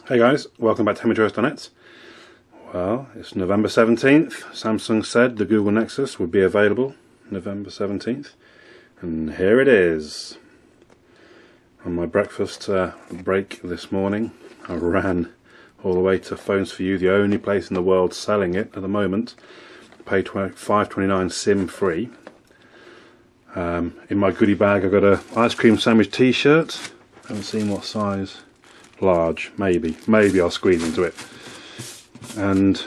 Hey guys, welcome back to hemorrdroids.net. Well, it's November 17th. Samsung said the Google Nexus would be available November 17th. And here it is. On my breakfast break this morning, I ran all the way to Phones For You, the only place in the world selling it at the moment. Paid $5.29 SIM free. In my goodie bag I got a ice cream sandwich t-shirt. Haven't seen what size. Large, maybe I'll squeeze into it, and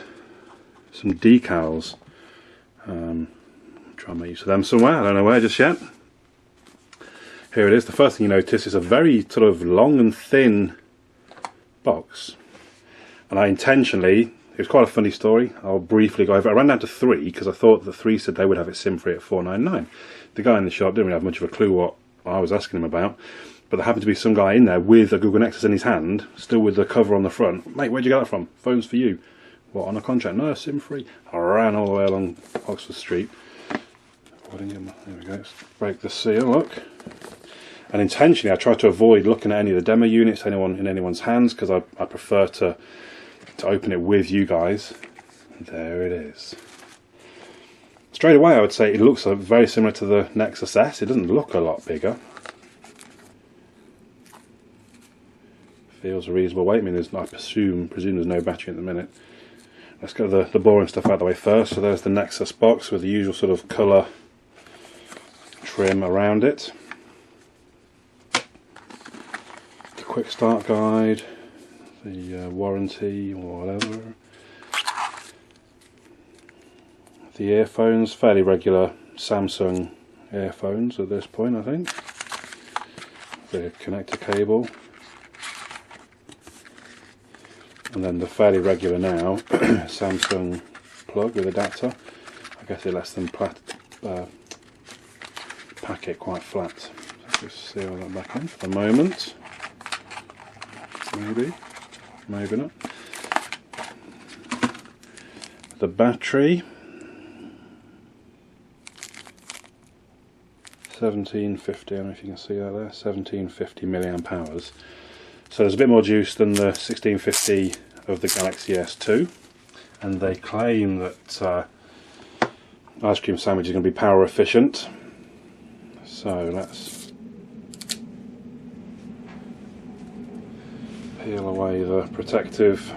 some decals. Try and make use of them somewhere, I don't know where just yet. Here it is. The first thing you notice is a very sort of long and thin box, and I intentionally, it was quite a funny story, I'll briefly go over it. I ran down to 3 because I thought the 3 said they would have it SIM free at $4.99. The guy in the shop didn't really have much of a clue what I was asking him about. But there happened to be some guy in there with a Google Nexus in his hand, still with the cover on the front. Mate, where'd you get that from? Phones For You. What, on a contract? No, SIM free. I ran all the way along Oxford Street. There we go. Let's break the seal, look. And intentionally I tried to avoid looking at any of the demo units in anyone's hands, because I prefer to open it with you guys. There it is. Straight away I would say it looks very similar to the Nexus S. It doesn't look a lot bigger. Feels a reasonable weight. I mean, I presume there's no battery at the minute. Let's get the boring stuff out of the way first. So there's the Nexus box with the usual sort of colour trim around it. The quick start guide, the warranty or whatever. The earphones, fairly regular Samsung earphones at this point, I think. The connector cable. And then the fairly regular now Samsung plug with adapter. I guess it lets them pack it quite flat. Let's just seal that back in for the moment. Maybe not. The battery, 1750. I don't know if you can see that there. 1750 milliamp hours. So there's a bit more juice than the 1650 of the Galaxy S2, and they claim that ice cream sandwich is going to be power efficient. So let's peel away the protective.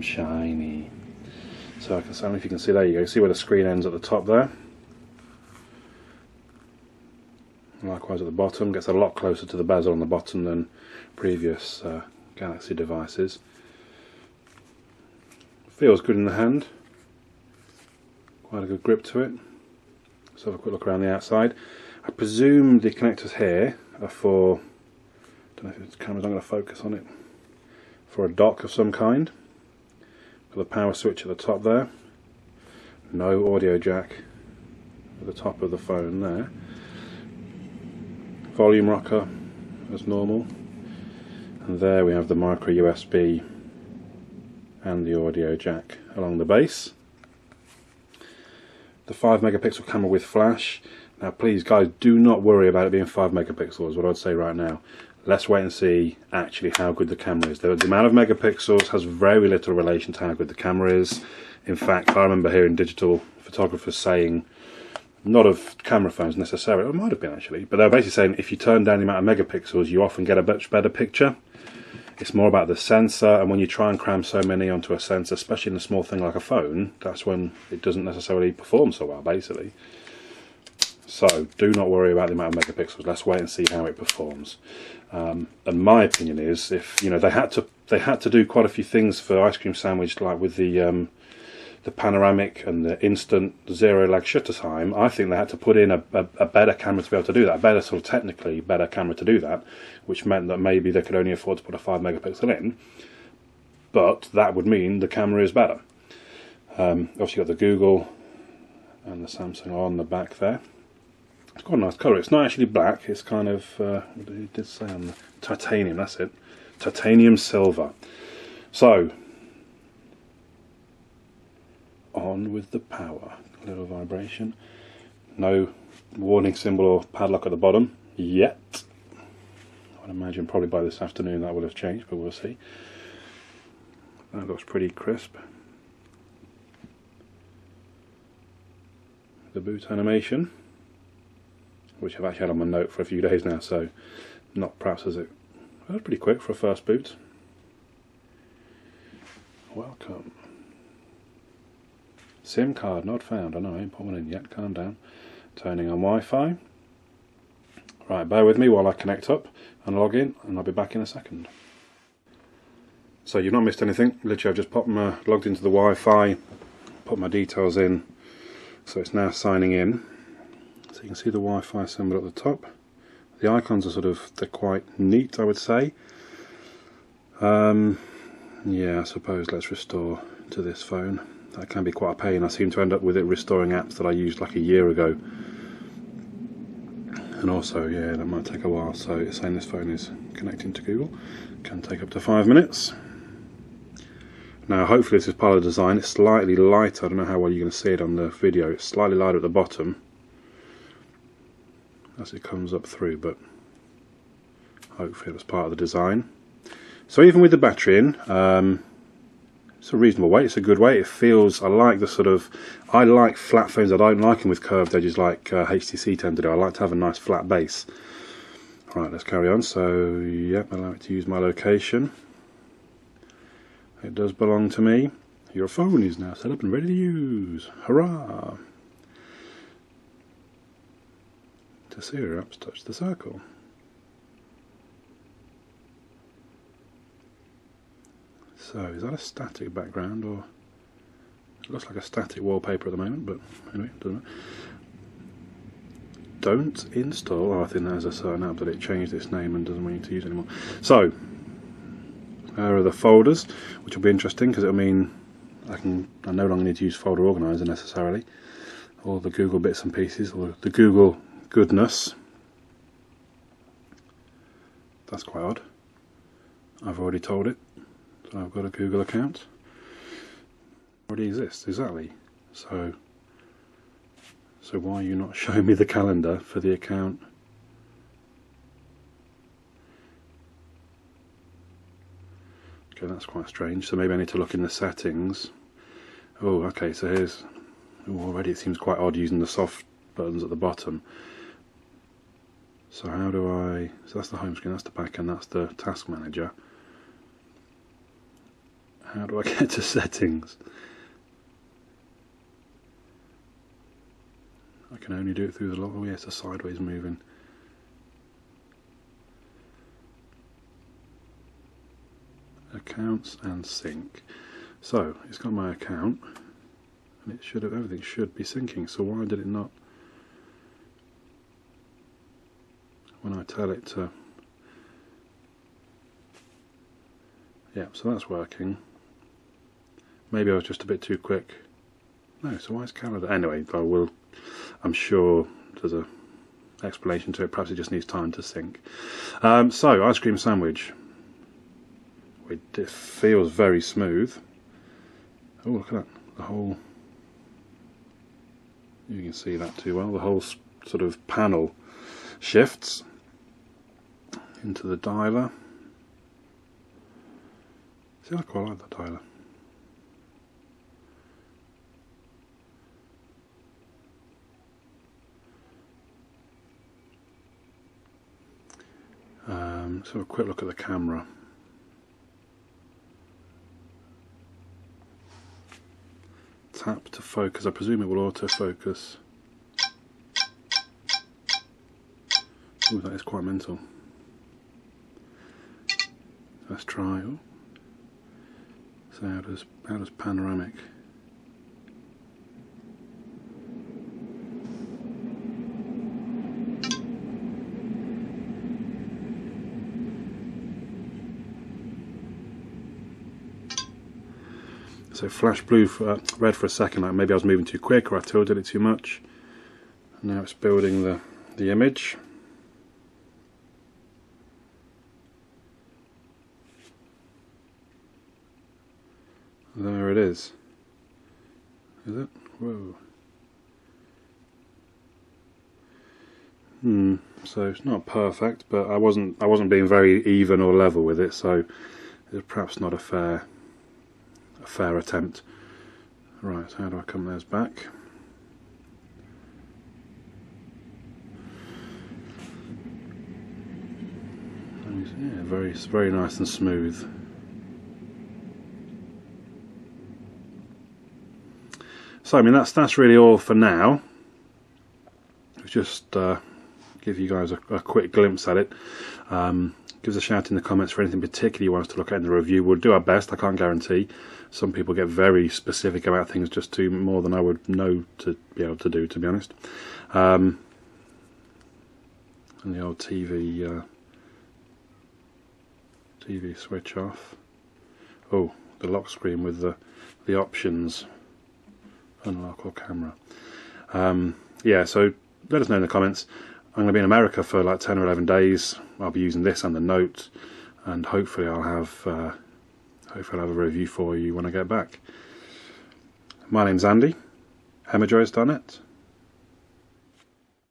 Shiny. So I don't know if you can see, there you go, see where the screen ends at the top there. Likewise at the bottom, gets a lot closer to the bezel on the bottom than previous Galaxy devices. Feels good in the hand, quite a good grip to it. Let's have a quick look around the outside. I presume the connectors here are for, I don't know if the camera's not going to focus on it, for a dock of some kind. Got the power switch at the top there. No audio jack at the top of the phone there. Volume rocker as normal, and there we have the micro USB and the audio jack along the base. The 5 megapixel camera with flash. Now please guys, do not worry about it being 5 megapixels, what I'd say right now. Let's wait and see actually how good the camera is. The amount of megapixels has very little relation to how good the camera is. In fact, I remember hearing digital photographers saying, not of camera phones necessarily, it might have been actually, but they were basically saying if you turn down the amount of megapixels you often get a much better picture. It's more about the sensor, and when you try and cram so many onto a sensor, especially in a small thing like a phone, that's when it doesn't necessarily perform so well basically. So do not worry about the amount of megapixels, let's wait and see how it performs. And my opinion is, if you know, they had to do quite a few things for ice cream sandwich, like with the panoramic and the instant zero lag shutter time. I think they had to put in a better camera to be able to do that, a better sort of technically better camera to do that, which meant that maybe they could only afford to put a 5 megapixel in, but that would mean the camera is better. Obviously got the Google and the Samsung on the back there. It's quite a nice colour. It's not actually black, it's kind of, what did it say on the titanium, that's it, titanium silver. So on with the power. A little vibration. No warning symbol or padlock at the bottom yet. I'd imagine probably by this afternoon that will have changed, but we'll see. That looks pretty crisp. The boot animation, which I've actually had on my note for a few days now, so not perhaps as it was pretty quick for a first boot. Welcome. SIM card not found. I know I ain't put one in yet. Calm down. Turning on Wi-Fi. Right, bear with me while I connect up and log in, and I'll be back in a second. So you've not missed anything. Literally, I've just logged into the Wi-Fi, put my details in, so it's now signing in. So you can see the Wi-Fi symbol at the top. The icons are they're quite neat, I would say. Yeah, I suppose let's restore to this phone. That can be quite a pain. I seem to end up with it restoring apps that I used like a year ago. And also, yeah, that might take a while. So it's saying this phone is connecting to Google. Can take up to 5 minutes. Now, hopefully this is part of the design. It's slightly lighter. I don't know how well you're going to see it on the video. It's slightly lighter at the bottom as it comes up through, but hopefully it was part of the design. So even with the battery in, it's a reasonable weight. It's a good weight. It feels, I like I like flat phones. I don't like them with curved edges like HTC tend to do. I like to have a nice flat base. Right, let's carry on. So, yep, allow it to use my location. It does belong to me. Your phone is now set up and ready to use. Hurrah! To see your apps, touch the circle. So, is that a static background, or it looks like a static wallpaper at the moment, but anyway, doesn't matter. Don't install. Oh, I think there's a certain app that it changed its name and doesn't want you to use anymore. So, there are the folders, which will be interesting because it'll mean I no longer need to use folder organizer necessarily. All the Google bits and pieces, or the Google goodness. That's quite odd. I've already told it that I've got a Google account. Already exists, exactly. So why are you not showing me the calendar for the account? Okay, that's quite strange. So maybe I need to look in the settings. Oh, okay, so here's... Oh, already it seems quite odd using the soft buttons at the bottom. So how do I... So that's the home screen, that's the back end, that's the task manager. How do I get to settings? I can only do it through the lock. Oh yes, the sideways moving. Accounts and sync. So it's got my account, and it should have, everything should be syncing. So why did it not? When I tell it to, yeah, so that's working. Maybe I was just a bit too quick. No, so why is calendar? Anyway, I'm sure there's a explanation to it. Perhaps it just needs time to sync. So ice cream sandwich. It feels very smooth. Oh, look at that. The whole, you can see that too well. The whole sort of panel shifts into the dialer. See, I quite like the dialer. Let's have a quick look at the camera. Tap to focus. I presume it will autofocus. Ooh, that is quite mental. Let's try. Oh. So how does panoramic? So flash blue, red for a second, like maybe I was moving too quick or I tilted it too much. And now it's building the image. There it is. Is it? Whoa. so it's not perfect, but I wasn't being very even or level with it, so it's perhaps not a fair attempt. Right, how do I come those back? Yeah, very nice and smooth. So I mean that's really all for now. Just give you guys a quick glimpse at it. Give us a shout in the comments for anything particular you want us to look at in the review. We'll do our best. I can't guarantee. Some people get very specific about things, just too more than I would know to be able to do, to be honest. And the old TV switch off. Oh, the lock screen with the options, unlock or camera. Yeah, so let us know in the comments. I'm going to be in America for like 10 or 11 days. I'll be using this and the Note, and hopefully I'll have a review for you when I get back. My name's Andy, hemorrdroids.net.